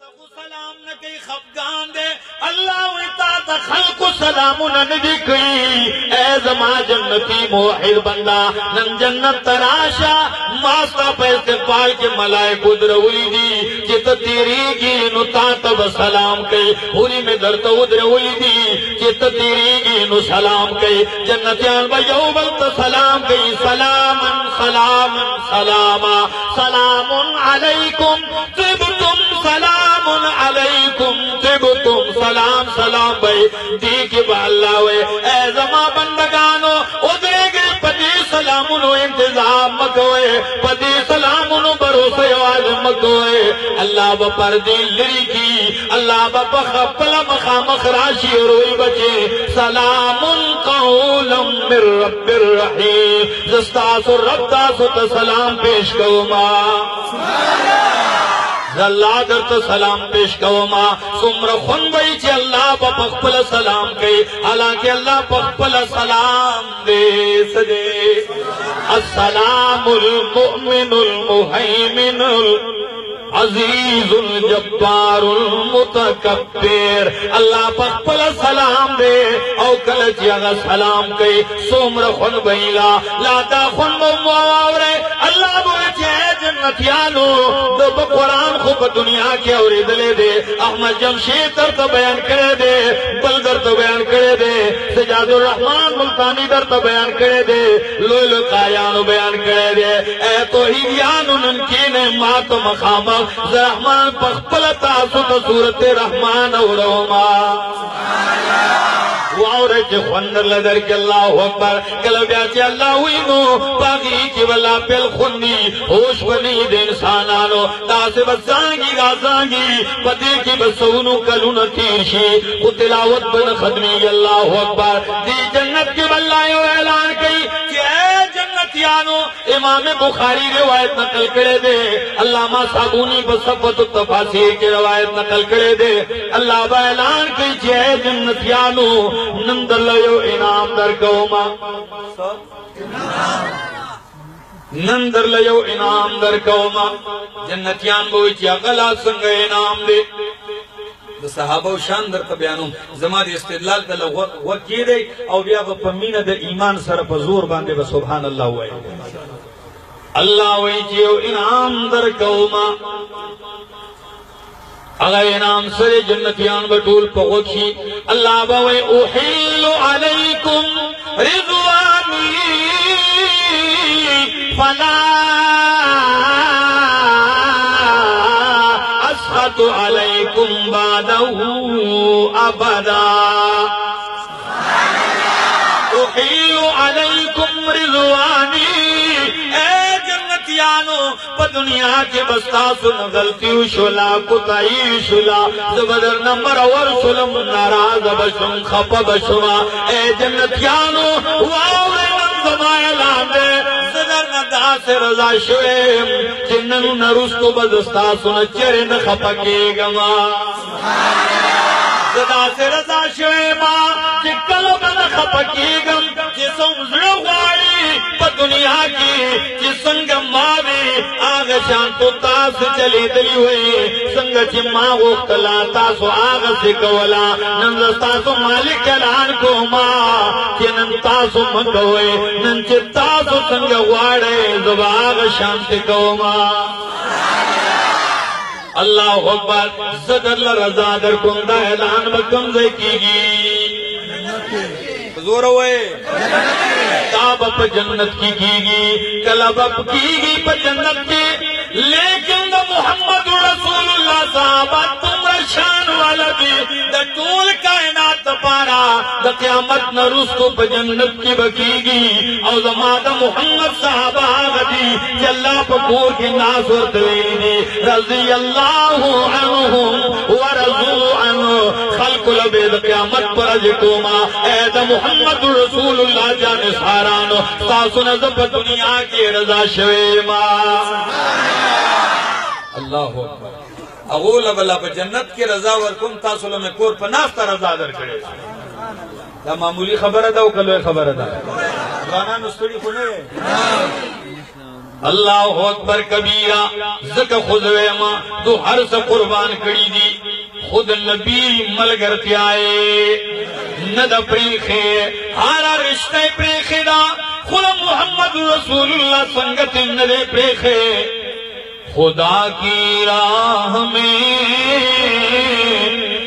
सलाम न कई खफगान दे अल्लाह इता खल्क सलाम न दिखई ए जमा जन्नती मुहिद बंदा नन जन्नत तराशा मास्ता पे इस्तेक़बाल के मलाइक उदरउली दी चित तेरीगी नु तातब सलाम कई पूरी में दरत उदरउली दी चित तेरीगी नु सलाम कई जन्नतियान बयौबल तो सलाम कई सलामन सलामन सलामा सलामुन अलैकुम तिबतुम सलामुन अलैकुम तिबतुम सलाम सलाम भाई दी के अल्लाह वे ए जमा बंदगानो उदरे गए पति सलामुनो इंतजाम मकोए पति सलामुनो भरोसे वाले मकोए अल्लाह ब पर्दी लरी की अल्लाह ब बखपला मखामख राशि रोई बचे सलामुन कौलम मिर रब्बिर रहीम जस्तासु रब्तासु त सलाम पेश करो मां अल्लाह दर तो सलाम पेश करो मां सुमर खुन भाई चे अल्लाह पखपल सलाम कई हालांकि अल्लाह पखपल सलाम दे सजे अस्सलामुल मुमिनुल मुहैमिनुल अजीजुल जब्बारुल मुतकब्बिर अल्लाह पखपल सलाम दे औ कल जगह सलाम कई सुमर खुन भईला लाता खुन मुआवरे अल्लाह बोले जन्नतियानो दो कुरान खूब दुनिया के और इदले दे अहमद जमशेद दर तो बयान करे दे बल दर तो बयान करे दे सजादुर रहमान मुल्तानी दर तो बयान करे दे लोल कायानो बयान करे दे ए तौहीदियानो ननकी ने मात मखाम रहमान पखपल तासु तो सूरत रहमान और खंदर लदर के अल्लाह अकबर कलबिया से अल्लाह हुई नो बागी की वल्ला पेल खुन्नी होश बनी दे इंसानानो तासे बसांगी गाजांगी पति की बसौनु कलुन तीरशी कुतिलावत बन खदमी अल्लाह अकबर दी जन्नत के बल्लायो ऐलान कई कि ए जन्नतियानो इमाम बुखारी रिवायत नकल करे दे अल्लामा साबुनी बसफत तफासीर की रिवायत नकल करे दे अल्लाह बा ऐलान कई कि ए जन्नतियानो नंदर लयो इनाम दर कौमा नंदर लयो इनाम दर कौमा जन्नतियान बोई ची अगला संग इनाम दे तो सहाबा शान दर तबयानु जमाद इस्तिदलाल तल वकी दे और बिया पमीना दे ईमान सर पर जोर बांधे ब सुभान अल्लाह हुए अल्लाह वही ची इनाम दर कौमा अगर इनाम सरे जन्नतियान बटूल पहुंची अल्लाह बवे उहिल्लु अलैकुम रिज़वानी फला अस्खतु अलैकुम बादहु अबदा उहिल्लु अलैकुम रिज़वानी प दुनिया के बस्ता सुन गलती शुला कुताई शुला जबदर नंबर और सुलम नाराज बशुम खप बशुमा ए जन्नतियानो वावे नंदमाय लांदे सदर नदा से रजा शुएम जिन्ननु नरुस्तो बदस्ता सुन चरे न खपके गमा सदा से रजा शुएमा चिकल बन खपके गम जिसम जुड़वाई प दुनिया की जिसंग मावे आग शांतो तास चले दली हुए संग चिम्मा वक्तला तासो आग से कवला नंद तासो मालिक लान को मां के नंद तासो मगवे नंद तासो संग वाड़े जुबाग शांति को मां अल्लाह अकबर सदर रजा दर कुंदा ऐलान बकम से कीगी जोर हुए ताब प जन्नत की कलब की प जन्नत की लेकिन मोहम्मद रसूलुल्लाह साहबा तुमरा शान वाला भी द टोल कायनात पारा द क़यामत न रुस्तो प जन्नत की बकीगी और जमादा मोहम्मद साहबा गदी जल्ला पकोर के नासर तवेनी रज़ी अल्लाहु अन्हुम व रज़ू अन्हु खल्कुल बेद क़यामत पर अजकोमा ए द मोहम्मद रसूलुल्लाह जाने सारानो तासुन जब दुनिया की रजा शवेमा अल्लाह अगोल अबला पे जन्नत के रजा वरकुम तासुल में कोर पनाफ्ता रजा दर करे दा मामूली खबर अदा कल खबर अदा गाना नुस्तड़ी खुने अल्लाह अकबर कबीरा जक खुदवे मां तो हर से कुर्बान करी दी खुद नबी मलगर आए न द प्रेखे हारा रिश्ते प्रेखेदा खुद मोहम्मद रसूलुल्लाह संगत न दे प्रेखे खुदा की राह में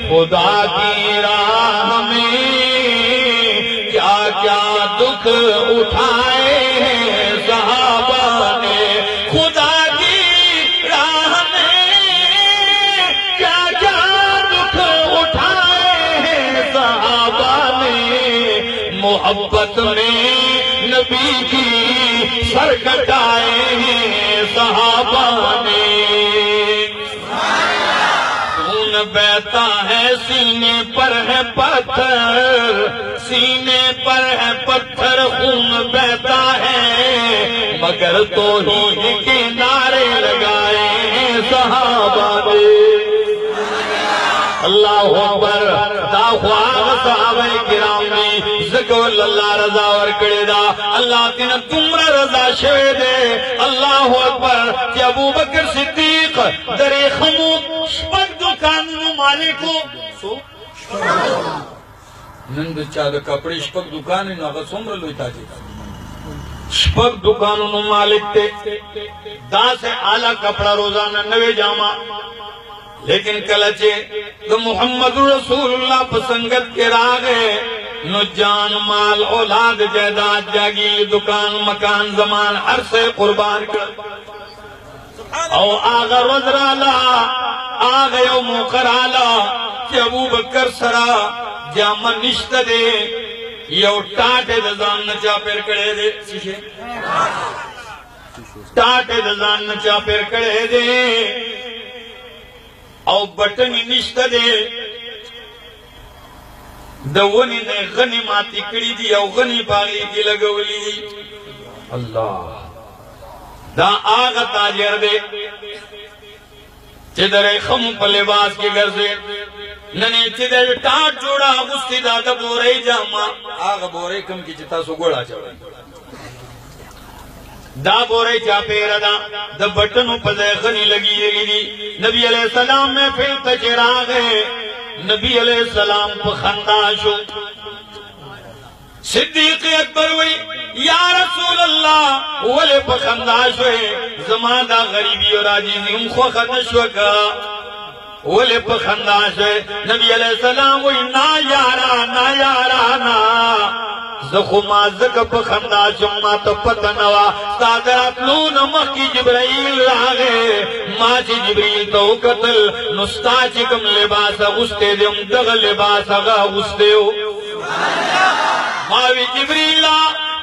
खुदा की राह में क्या क्या दुख उठाए हैं सहाबा ने खुदा की राह में क्या क्या दुख उठाए हैं सहाबा ने मोहब्बत में नबी की सर कटाए हैं सहाबा ने खून बहता है सीने पर है पत्थर सीने पर है पत्थर खून बहता है मगर तो ही के नारे लगाए हैं सहाबा ने अल्लाह अकबर दाख्वाग सहाबाए किराम ने ज़िक्र अल्लाह रजा और कड़ेदा अल्लाह तिन तुमरा रजा शवे दे अल्लाह अकबर कि अबू बकर सिद्दीक दरे खमू शपथ दुकान मालिको नंद चाद कपड़े शपथ दुकान न सोमर लोता जी शपथ दुकान मालिक थे दा से आला कपड़ा रोजाना नवे जामा लेकिन कलचे तो मोहम्मद रसूलुल्लाह पसंगत के रागे नो जान माल औलाद जायदाद जागीर दुकान मकान जमान हर से कुर्बान कर और आगा वजराला आ गयो मुकराला कि अबू बकर सरा जामन निश्त दे यो टाटे दजान नचा पेर कड़े दे टाटे दजान नचा पेर कड़े दे और बटन निश्त दे दवनी ने गनी माती कड़ी दी और गनी बागी की लगवली दी अल्लाह दा आगा ताजर दे चिदरे खम पलेबास के घर से नने चिदर टाट जोड़ा गुस्ती दा बोरे जामा आगा बोरे कम की चिता सुगोड़ा चढ़ा दा बोरे चापेरा दा द बटन पजे गनी लगी दी नबी अलैहि सलाम में फिर तचरा गए नबी अलैहि सलाम को खंदाशो सिद्दीक अकबर हुई या रसूल अल्लाह वले पर खंदाशो जमाना गरीबी और आजीजी हम खो खदशो का वले पर खंदाशो नबी अलैहि सलाम हुई ना यारा ना ज़ख़ुमा ज़क पखंदा जुम्मा तो पतनवा सादरात लून मक्की जिब्राइल रागे माची जिब्रील तो कतल नुस्ताची कम लिबास गुस्ते दे दग लिबास गा गुस्ते हो मावी जिब्रीला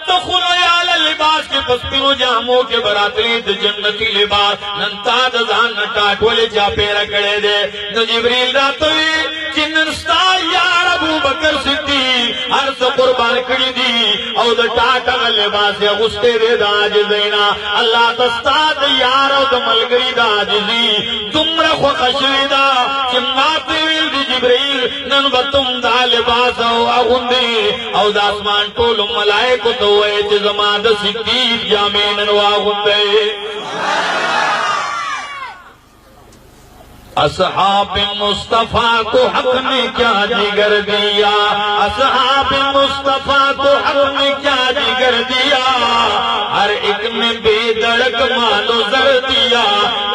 तो खुलो याल लिबास के पस्पिनो जामो के बरातरी द जन्नती लिबास नंता दजान नटाट वाले चापेरा कड़े दे न जिब्रील रातोई चिन्नस्ता यार अबू बकर सिद्दीक हर से कुर्बान करी दी और द टाटा लिबास या गुस्ते दे दाज देना अल्लाह दस्ताद यार और द मलगरी दाज दी तुमरा खो खशवीदा चिन्नाते विल दी जिब्रील नन बतुम दा लिबास हो आगुंदी और द आसमान टोल मलाइको तो वे जमाद सिद्दीक जामीन वागुंदे असहाब मुस्तफा को हक ने क्या जिगर दिया असहाब मुस्तफा को हक ने क्या जिगर दिया हर एक ने बेधड़क मालो जर दिया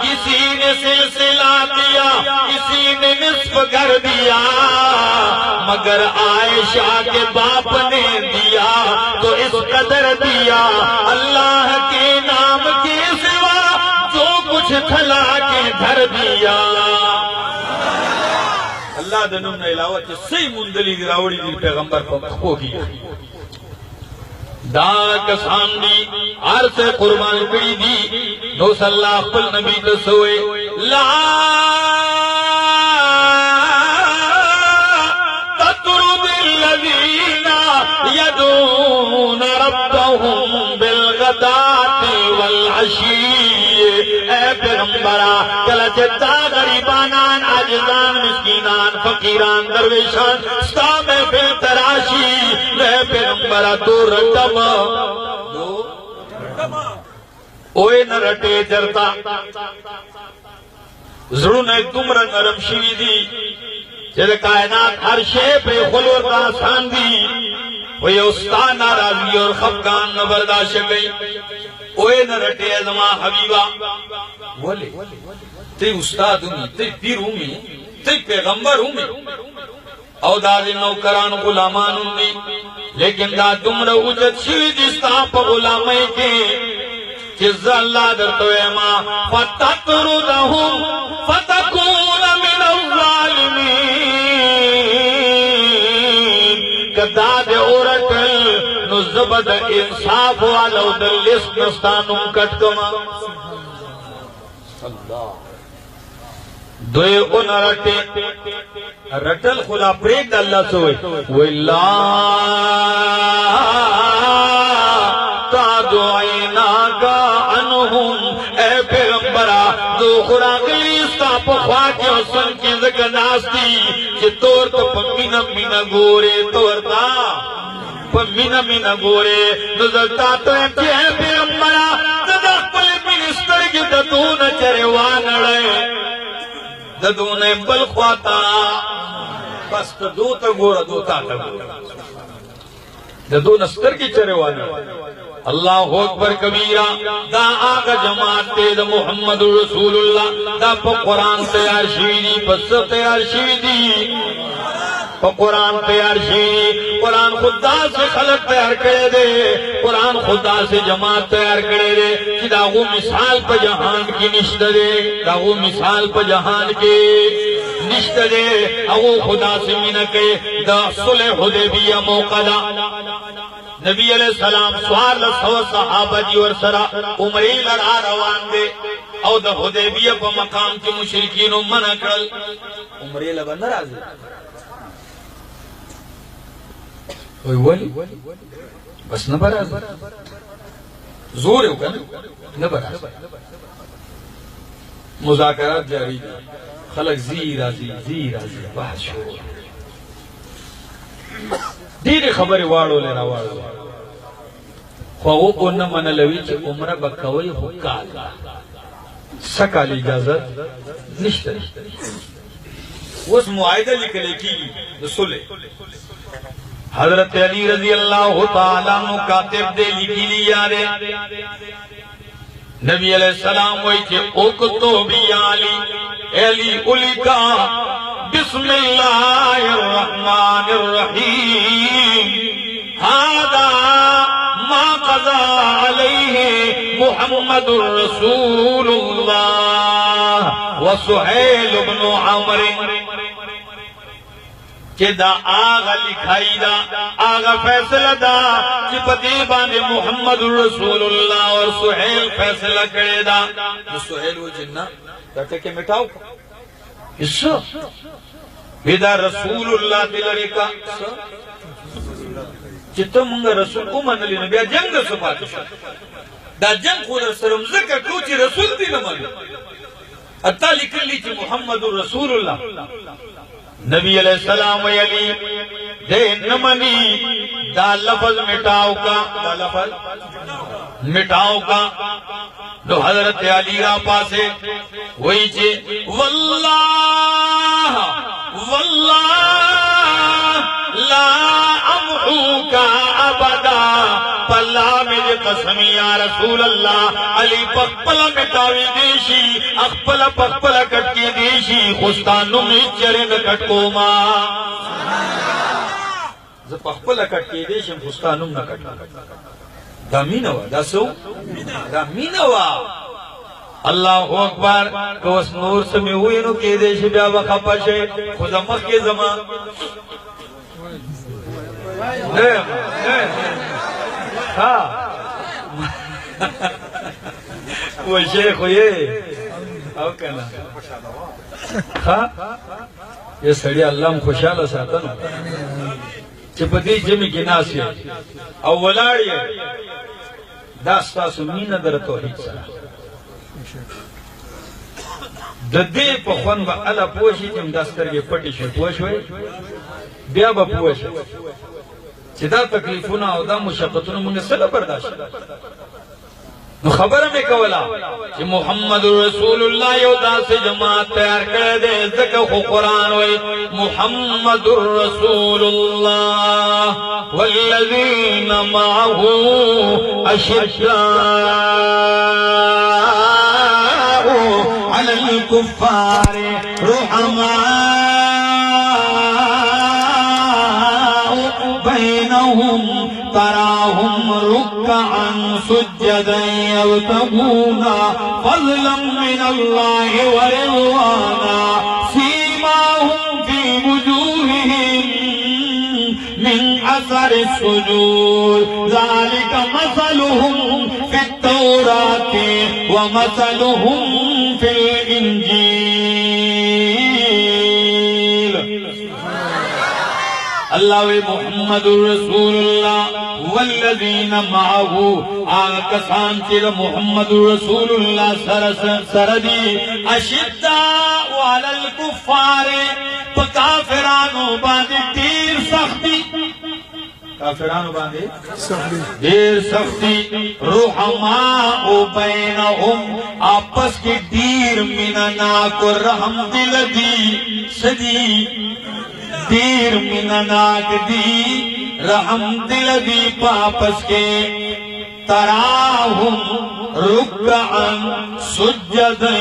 किसी ने सिलसिला दिया किसी ने निस्फ कर दिया मगर आयशा के बाप ने दिया तो इस कदर दिया अल्लाह के नाम के सिवा जो कुछ थला के धर दिया अल्लाह दनुम ने अलावा सही मुंदली गिरावड़ी दी पैगंबर को की दाक सांदी हर से कुर्बान करी दी दो सल्लाह कुल नबी तो सोए ला ततरुदिल्लज़ीना यदून रब्बहुम बिलगदाति वल अशी ए पैगंबरा कल चता गरीबानान आजिजान मिस्कीनान फकीरान दरवेशान स्ता में फिर तराशी ए पैगंबरा दो रटमा ओए न रटे जरता जरूर ने तुमरा नरम शिवी दी जद कायनात हर शे पे खुलवर का आसान दी वही उस्ताद नाराजगी और खफगान न बर्दाश्त गई। ओए न रटे जमा हबीबा बोले ते उस्ताद हूं ते पीर हूं ते पैगंबर हूं औदाद नौकरान गुलामान हूं लेकिन दा तुमरा उजत शिवी दिस्ता प गुलामई के अल्लाह दरतो मा फततरुदहुम फतकून मिन ज़ालिमीन कदा दे औरत नु ज़बद इंसाफ वालो दलिस नस्तानुम कटकमा अल्लाह दोए उन रटे रटल खुला प्रेक अल्लाह सोए वल्ला तादुइना का अनहुम ए पैगंबरा दो खुराकली सा पखवा के सन के जगनास्ती जे तोर तो पमीना मीना गोरे तोरता पमीना मीना गोरे नजरता तो के पैगंबरा तदा पल मिनिस्टर के दतून चरवान लड़े ददूने बल ख्वाता बस दो तो गोरा दो ता ददू नस्तर की चरवान अल्लाह अकबर कबीरा दा आगा जमात तेज मोहम्मद रसूलुल्लाह दा कुरान तैयार शीदी बस तैयार शीदी कुरान तैयार शीदी कुरान खुदा से खलक तैयार करे दे कुरान खुदा से जमात तैयार करे दे कि दागो मिसाल पर जहान की निश्त दे दागो मिसाल पर जहान के निश्त दे अगो खुदा से मिन के दा सुलह हुदैबिया मौका दा नबी अलैहि सलाम स्वाल सव सहाबा जी और सरा उमरे लड़ा रवान दे और द हुदैबिया पे मकाम के मुशरिकीन मना करल उमरे लगा नाराज ओए वली बस न बराज जोर है न बराज मुज़ाकरात जारी खलक जी राजी बात शोर दीरे खबर वाड़ो लेना वाड़ो ख्वाओ को न मन लवी कि उम्र बकवई हुक्काल सकाल इजाजत निश्तर उस मुआयदा लिखले की रसूले हजरत अली रजी अल्लाह ताला नु कातिब दे लिखी लिया रे नबी अलैहि सलाम वही के उकतो भी अली उलिका बिस्मिल्लाहिर रहमानिर रहीम हादा मा क़ज़ा अलैहि मुहम्मदुर रसूलुल्लाह व सुहैल इब्न अमर के दा आगा लिखाई दा आगा फैसला दा कि पति बाने मुहम्मद रसूलुल्लाह और सुहैल फैसला करे दा जो सुहैल वो जिन्ना डटे के मिटाओ इसो बेदा रसूलुल्लाह दिलरे का चित्तो मंगा रसूल को मन लेने बिया जंग सुपात दा जंग को रसूल ज़िक्र कोची रसूल दी न मन अत्ता लिखली कि मुहम्मद रसूलुल्लाह नबी अलैहिस्सलाम अली दे नमनी दा लफज मिटाओ का दा लफज मिटाओ का तो हजरत अली रा पासे वही चे वल्लाह वल्लाह ला अमहू का अबदा पल्ला मेरे कसमी या रसूल अल्लाह अली पकपला मिटावी देशी अकपला पकपला कटके देशी खुस्तानु में चरे न कटको माँ जब पकपला कटके देशी खुस्तानु न कटको दामीनवा दासो दामीनवा अल्लाह अकबर को उस नूर से में हुए नो के देश ब्या वखा पशे खुदा मक के जमा हाँ वो शेख हुए अब कहना हाँ ये सड़ी अल्लाह खुशहाल साता ना चिपती जिमी गिनासी अवलाड़ी दास्ता सुनी नदर तो हिस्सा ददे पखवन बा अला पोशी जिम दस्तर के पटी शे पोश हुए ब्या बा पोश चिदा तकलीफुना औदा मुशक्कतुना मुंगे सला बर्दाश्त खबर में कवला कि मोहम्मद रसूलुल्लाह योदा से जमात तैयार कर दे ज़िक्र कुरान वही मोहम्मद रसूलुल्लाह वल्लज़ीना माअहू अशिद्दाउ अलल कुफ्फारि रुहमाउ बैनहुम तराहुम रुक्कअन सुज्जदन यब्तगूना फज़लन मिनल्लाहि व रिज़वाना सीमाहुम फी वुजूहिहिम मिन असरि सुजूद ज़ालिका मसलुहुम फित तौराति व मसलुहुम फिल इंजील। अल्लाह वे मुहम्मदुर रसूलुल्लाह वल्लज़ीना माअहू आकसान चिर मुहम्मदुर रसूलुल्लाह सरदी अशिद्दाउ अलल कुफ्फारे काफिरानो बांधे ढेर सख्ती काफिरानो बांधे ढेर सख्ती रुहमाउ बैनहुम आपस के दीर मिनना को रहम दिल दी सदी दीर मिननाक दी रहम दिल दी पापस के तराहुम रुक्कअन सुज्जदन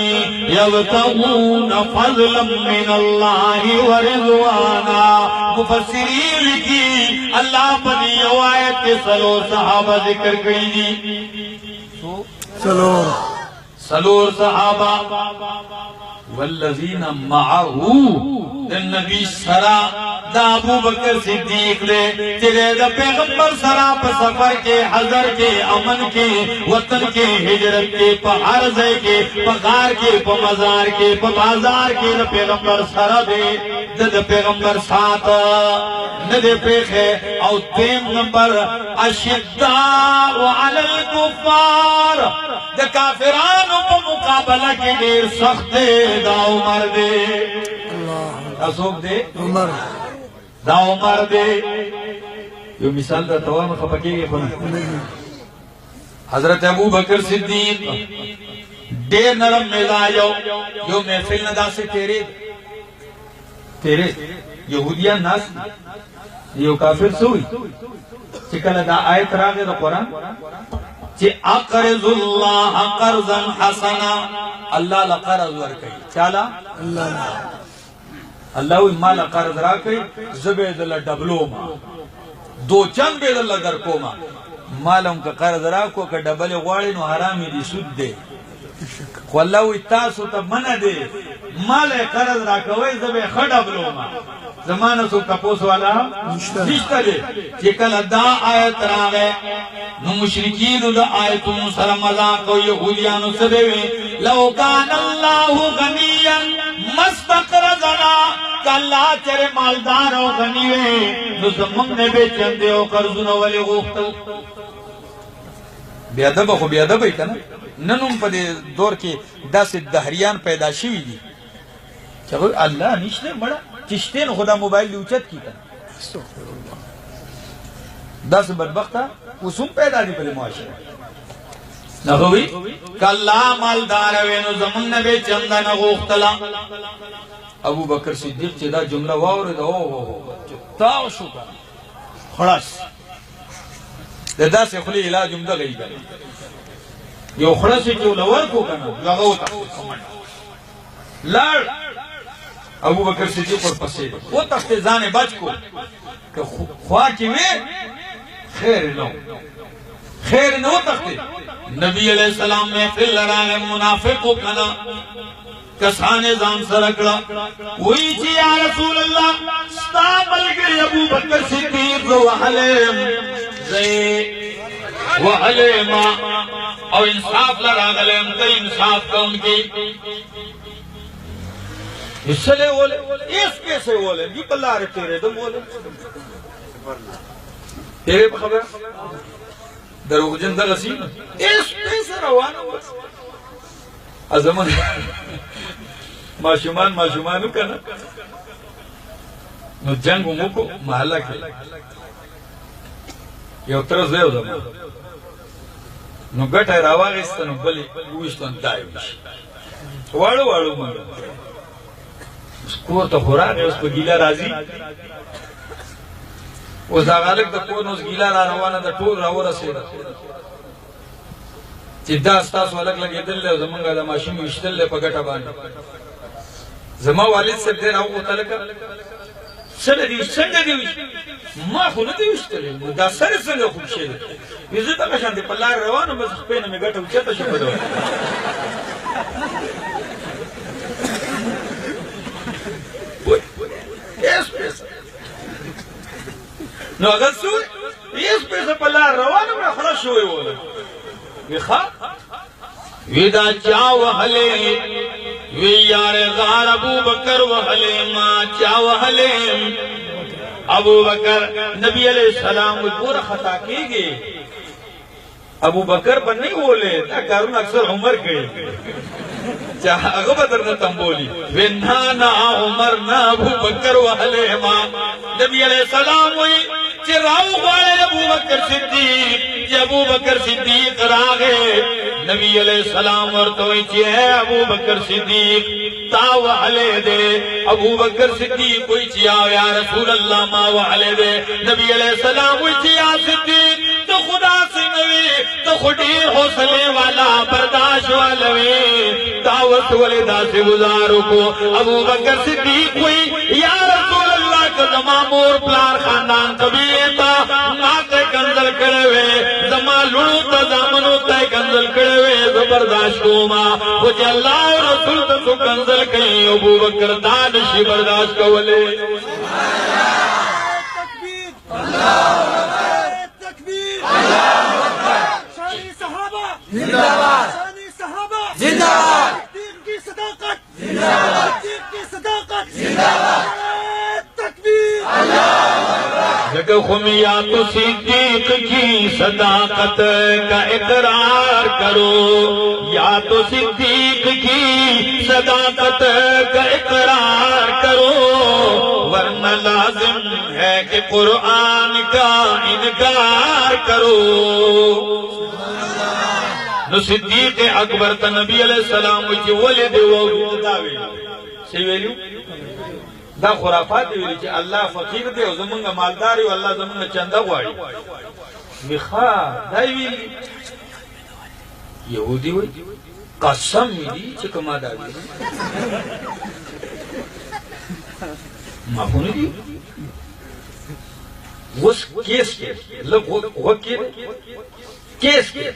यब्तगून फज़लन मिनल्लाहि व रिज़वाना। मुफस्सिरीन की अल्लाह बनी आयत के सलो सहाबा जिक्र करी दी सलोर सहाबा वल्लज़ीना माअहू नबी सरा दा अबू बकर सिद्दीक ले तेरे पैगंबर सरा पर सफर के हजर के अमन के वतन के हिजरत के पहाड़ के पगार के मजार के बाजार के पैगंबर सरा दे दद पैगंबर साथ न दे पेखे और तेम नंबर अशिद्दाउ अलल कुफ्फार द काफिरानों पर मुकाबला के ढेर सख्त दाव मर दे अशोक दे दाव मार दे यो मिसाल दा तवा में खपके हजरत अबू बकर सिद्दीक ढेर नरम मिजाज यो महफिल नदा से तेरे यहूदिया नास यो काफिर सोई चिकल दा आयत रागे दा कुरान जे अक़रज़ुल्लाह क़र्ज़न हसना अल्लाह ला क़र्ज़ वर कई चाला अल्लाह माल कर्ज राके जबेदल डबलो मा दो चंद बेदल दर को मा मालम का कर्ज राको का डबल वाले नो हरामी दी सुद दे अल्लाह तासु त मन दे माल कर्ज राके जबे खडबलो मा जमाना सु तपोस वाला निश्ता दे जे कल दा आयत रावे नो मुशरिकीन दा आयत मुसलम मजाक को यहूदियानो सदेवे लौ कान अल्लाहु गनियन मस्तक़रज़ना कल्ला तेरे मालदार हो गनीवे नु जमन ने बेचंदे हो कर्जुनो वाले गोख्तल बेअदब हो बेअदब है ना ननुम पदे दौर के 10 दहरियान पैदा शी दी चलो अल्लाह निश्ने बड़ा चिश्ते ने खुदा मोबाइल उचत की था 10 बदबख्ता उसम पैदा दी पहले मुआशरे न होई कल्ला मालदार वेनो जमन ने बेचंदा न गोख्तला अबू बकर सिद्दीक चिदा जुमला वावर दो ताव शुका खलास दास खुली इलाज उम्दा गई यो खलास जो लवर को करना लगाओ लड़ अबू बकर सिद्दीक और पसे वो तख्ते जाने बच को कि ख्वा की में खैर नो तख्ते नबी अलैहि सलाम में फिर लड़ाए मुनाफिक को कना कसाने जान सरकड़ा वही जी या रसूल अल्लाह स्ताबल के अबू बकर सिद्दीक वहले मां और इंसाफ लड़ा गले उनके इंसाफ का उनकी इसलिए बोले इस कैसे बोले जी पल्ला रे तेरे तो बोले तेरे खबर दरोगजन दलसी इस कैसे रवाना हुआ अजमन माशुमान कना नो जंग मुको महला के ये तरस दे نو ګټه راواغېسته نو بلې وویشتون دای وشي واړو واړو منډه کور ته خو راغی اوس په ګیله راځي اوس هغه هلک د کور نه اوس ګیله را روانه ده ټول راورسېده چې دا ستاسو هلک لګېدل دی او زمونږ د ماشوم ویشتل دی په ګټه باندې زما والد صاحب دی راوغوته لکه څنګه دې ویشتل ما خو نه دی ویشتلی نو دا سر څنګه خوب شوی وي زه دغه شانتې په لار روان وم بس خپې نه مې ګټه اوچته شوه نو هغه څه هېڅ پیسه په لار روان وم خلاص شوی وله وی ښه وی دا چا وهلې وی یار غار ابو بکر وهلې ما چا وهلې ابو بکر نبی علیہ السلام پورا خطا کیږي ابو بکر پر نہیں بولے دا کارون اکثر عمر کړي چا هغه بدر نه تنبولي وینا نا عمر نا ابو بکر وهلې ما نبی علیہ السلام وی چې راو غواړي ابو بکر صدیق چې ابو بکر صدیق راغې نبی علیہ السلام ورته وی چې ابو بکر صدیق تا وهلې دے ابو بکر صدیق وی چې یا رسول الله ما وهلې دے نبی علیہ السلام وی چې یا صدیق تو خدا سے نوی تو خودی حوصلے والا برداشت والا وی دعوت والے دا سے گزارو کو ابو بکر صدیق ہوئی یا رسول اللہ کا زمان مور پلار خاندان قبیلے تا ماں تے کنزل کرے ہوئے زمان لڑو تا زامنو تے کنزل کرے ہوئے زبرداشت کو ماں خوچ اللہ و رسول تو کنزل کہیں ابو بکر دانشی برداشت کو والے تکبیر اللہ تکبیر شانی صحابہ زندہ باد شانی صحابہ زندہ باد دین کی صداقت زندہ باد دین کی صداقت زندہ باد تکبیر جگہ خمیات صدیق کی صداقت کا اقرار کرو یا تو صدیق کی صداقت کا اقرار کرو ورنہ لازم ہے کہ قرآن کا انکار کرو نو صدیق اکبر تا نبی علیہ السلام وچی ولد ووجود داوی سی ویلیو دا خرافات ویلی چې الله فقیر دی او زمونږ مالدار او الله زمونږ چنده غواړي ویخا دا ویلی یهودي وی قسم دی چې کما دا ویلی ما خو نه دی وس کیس کې لږ وکیل کیس کې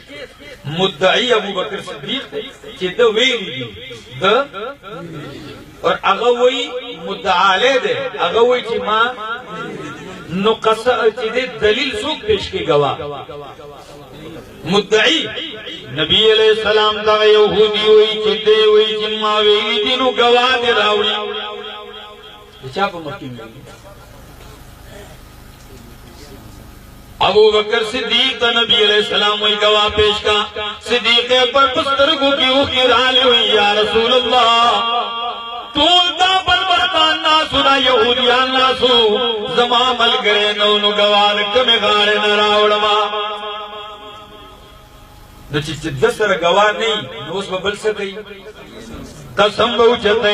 مدعی ابو بکر صدیق چې دا ویلی دی دا اور هغه وی مدعا علیه ده هغه وی چې ما نو قصه چې دلیل څوک پیش کی گواه مدعی نبی علیہ السلام دا یهودی وی چې دی وی چې ما وی دي نو گواه دی راوړي چا په مخکې ابو بکر صدیق نبی علیہ السلام وی گواہ پیش کا صدیق پر پسترگو کی اوخی رالی ہوئی یا رسول اللہ طول دا بلبختان ناسو نا یہودیان ناسو زمان مل گرے نونو گواد کمی غاڑے نراوڑما نو چی دسر گواد نہیں نوس ببل سکئی قسم بوچتے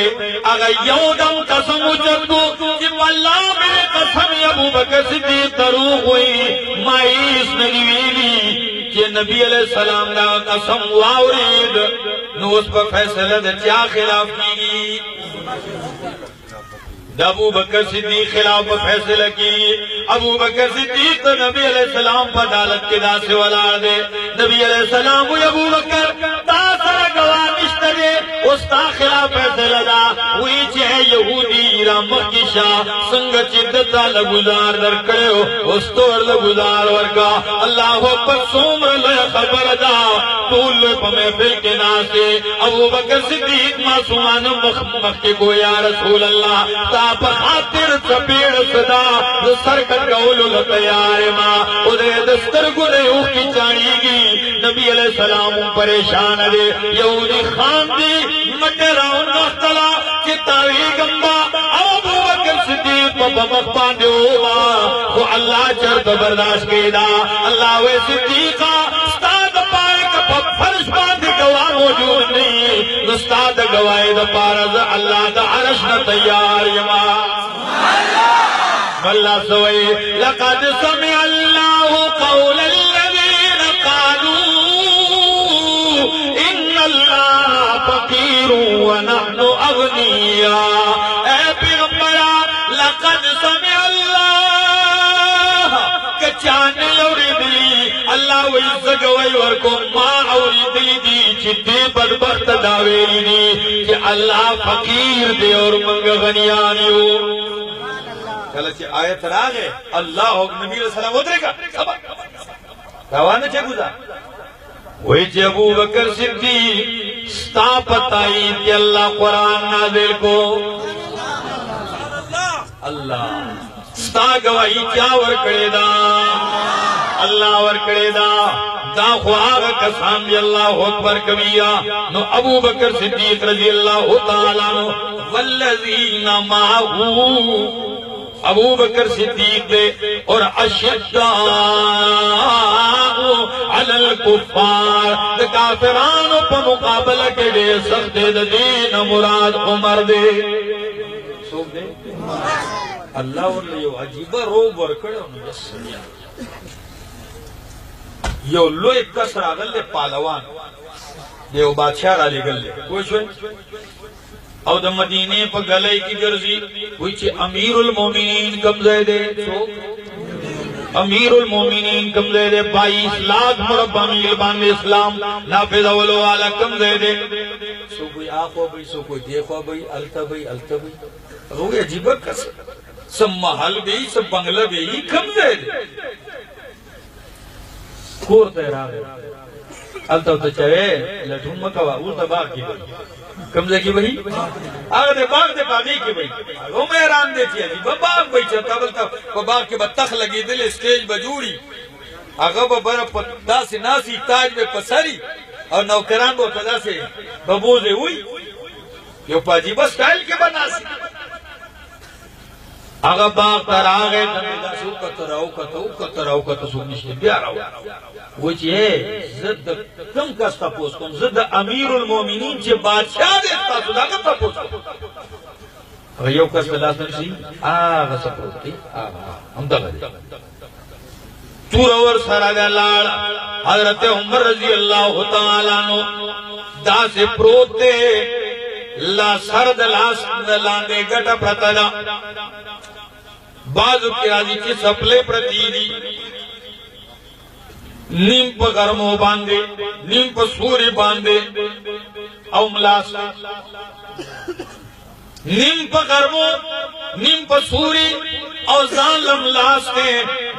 اگا یودم قسم بوچتو جب واللہ میرے قسم ابو بکر صدیق تروخ ہوئی مائیس نگویلی کہ نبی علیہ السلام نا قسم واورید نو اس پر فیصلہ دا چا خلاف کی ابو بکر صدیق خلاف فیصلہ کی ابو بکر صدیق تو نبی علیہ السلام پر عدالت کے دا سے ولار دے نبی علیہ السلام وی ابو بکر تا سر گواہ نشتہ دے اس تا خلاف فیصلہ دا وی چاہے یہودی رامک کی شاہ سنگ چدتا لگزار در کرے ہو اس طور لگزار ورکا اللہ پر سومر لے خبر دا طول پا محفل کے ناسے ابو بکر صدیق معصومان مخی کو یا رسول اللہ تا پا خاطر چپیڑ صدا سرکت گولو لتیار ماں ادھے دستر گلے اوہ کی چاڑی گی نبی علیہ السلام پریشان دے یہودی خان دی مٹراؤن نختلا کتاوی گمبا ابو بکر صدیق پا مخبان دے اوہ وہ اللہ چرد برداشت کے دا اللہ وے صدیقہ ستاد پائے موجود نہیں استاد گواہی دا پارز اللہ دا عرش نہ تیار یما واللہ سوئی لقد سمع اللہ قول الذین قالوا ان اللہ فقیر ونحن اغنیاء اے پیغمبرہ لقد سمع اللہ کچانے لوری دلی اللہ ویزگ ویورکو ما اوری دلی دی چدی بدبخت داویری دی کہ اللہ فقیر دے اور منگ غنیانیو کلچے آیت راگے اللہ اور نبی علیہ السلام ادرے گا روانا چے گزا وہی چے ابو بکر صدیق ستا پتائی کہ اللہ قرآن نازل کو اللہ ستا گواہی کیا ورکڑے دا اللہ ورکڑے دا دا خواہ کسان دی اللہ اکبر کبیرہ نو ابو بکر صدیق رضی اللہ تعالیٰ نو والذین معہو ابو بکر صدیق دے اور اشداء علی الکفار دے کافرانو پا مقابلہ کے دے سخت دے دین مراد عمر دے سوک دے اللہ ورلے یو عجیبہ روب ورکڑے انہوں جسنیا یو لوی کسر آگل دے پالوان دیو بادشاہ را لے گل دے کوئی شوئے او دا مدینے پا گلے کی گرزی کوئی چھے امیر المومنین کم زیدے امیر المومنین کم زیدے 22 لاکھ مربع میل باندے اسلام نافذ اولو والا کم زیدے سو کوئی آخو بھئی سو کوئی دیکھو بھئی التا بھئی روی عجیبہ کس سب محل بھئی سب بنگلہ بھئی کم زیدے کور تیرا التا ہوتا چاہے لٹھون مکوا اوتا باغ کی بھئی کمزے کی بھئی آگا دے باغ دے باغی کی بھئی وہ میران دے چیئے جی باغ بھئی چاہتا بلتا باغ کے بطخ لگی دل اسٹیج بجوڑی آگا برا دا سے ناسی تاج میں پسری اور نوکران با تدا سے ببوزے ہوئی یہ پاجی بس سٹائل کے بناسی آگا باغ تر آگے نمیدہ سے اوکتا سونیشتے بیارا ہوا وہ چیئے زد کم کستا پوس کن زد امیر المومنین چے بادشاہ دیتا سودا کتا پوس کن اگر یو کستا لاس نشی آگا سپروتی ہم دغا دے تور اور سراغا لار حضرت عمر رضی اللہ تعالیٰ نو دا سے پروتے لا سرد لاس لاندے گٹا پرتا دا بعض کی راضی چی سپلے پرتی دی نیم پا گرمو باندے نیم پا سوری باندے او ملاس نیم پا گرمو نیم پا سوری او ظالم لاس کے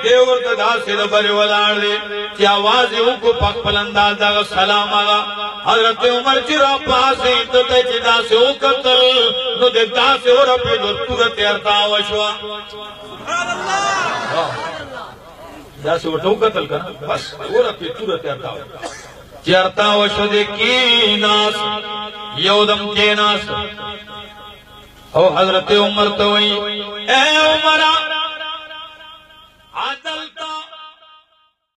دیور تدا سے دبر ولار دے چی آوازی او کو پاک پلنداز دا سلام آگا حضرت عمر چرا پاسے انتتے چی دا سے او قتل نو دے دا سے او رپی در تورت ارتاوشوا دا سے وٹو قتل کرنا بس اور اپنی تورت ارتاوشو دے کی ناس یودم کے ناس او حضرت عمر توئی اے عمرہ عدل